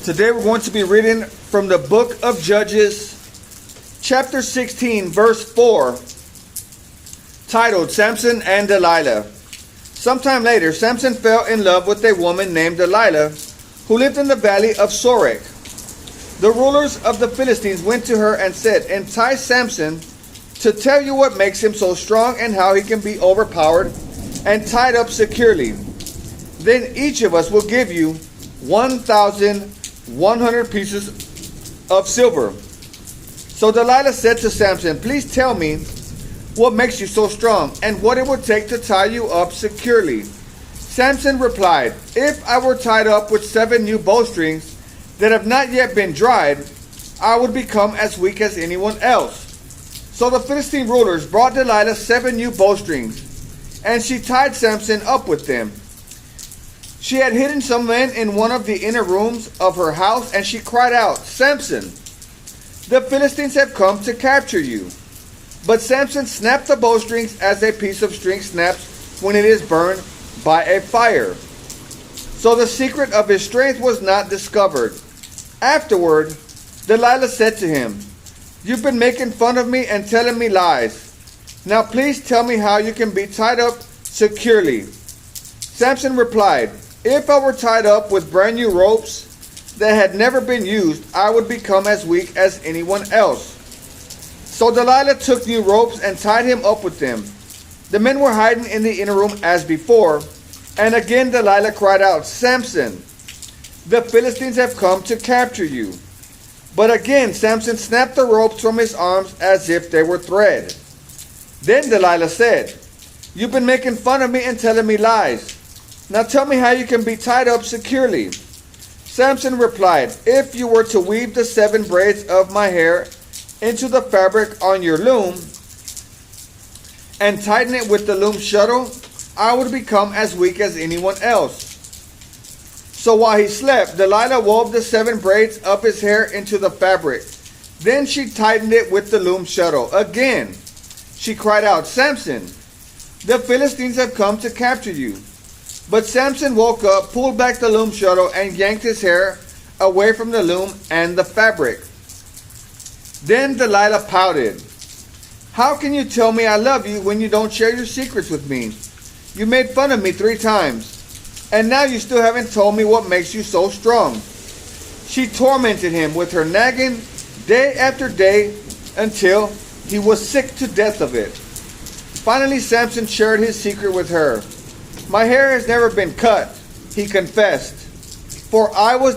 Today we're going to be reading from the book of Judges, chapter 16, verse 4, titled Samson and Delilah. Sometime later, Samson fell in love with a woman named Delilah, who lived in the valley of Sorek. The rulers of the Philistines went to her and said, "Entice Samson to tell you what makes him so strong and how he can be overpowered and tied up securely. Then each of us will give you 1,100 pieces of silver." So Delilah said to Samson, "Please tell me what makes you so strong and what it would take to tie you up securely." Samson replied, "If I were tied up with 7 new bowstrings that have not yet been dried, I would become as weak as anyone else." So the Philistine rulers brought Delilah 7 new bowstrings, and she tied Samson up with them. She had hidden some men in one of the inner rooms of her house, and she cried out, "Samson, the Philistines have come to capture you." But Samson snapped the bowstrings as a piece of string snaps when it is burned by a fire. So the secret of his strength was not discovered. Afterward, Delilah said to him, "You've been making fun of me and telling me lies. Now please tell me how you can be tied up securely." Samson replied, "If I were tied up with brand new ropes that had never been used, I would become as weak as anyone else." So Delilah took new ropes and tied him up with them. The men were hiding in the inner room as before, and again Delilah cried out, "Samson, the Philistines have come to capture you." But again Samson snapped the ropes from his arms as if they were thread. Then Delilah said, "You've been making fun of me and telling me lies. Now tell me how you can be tied up securely." Samson replied, "If you were to weave the 7 braids of my hair into the fabric on your loom and tighten it with the loom shuttle, I would become as weak as anyone else." So while he slept, Delilah wove the 7 braids of his hair into the fabric. Then she tightened it with the loom shuttle. Again, she cried out, "Samson, the Philistines have come to capture you." But Samson woke up, pulled back the loom shuttle, and yanked his hair away from the loom and the fabric. Then Delilah pouted, "How can you tell me I love you when you don't share your secrets with me? You made fun of me 3 times, and now you still haven't told me what makes you so strong." She tormented him with her nagging day after day until he was sick to death of it. Finally, Samson shared his secret with her. "My hair has never been cut," he confessed, "for I was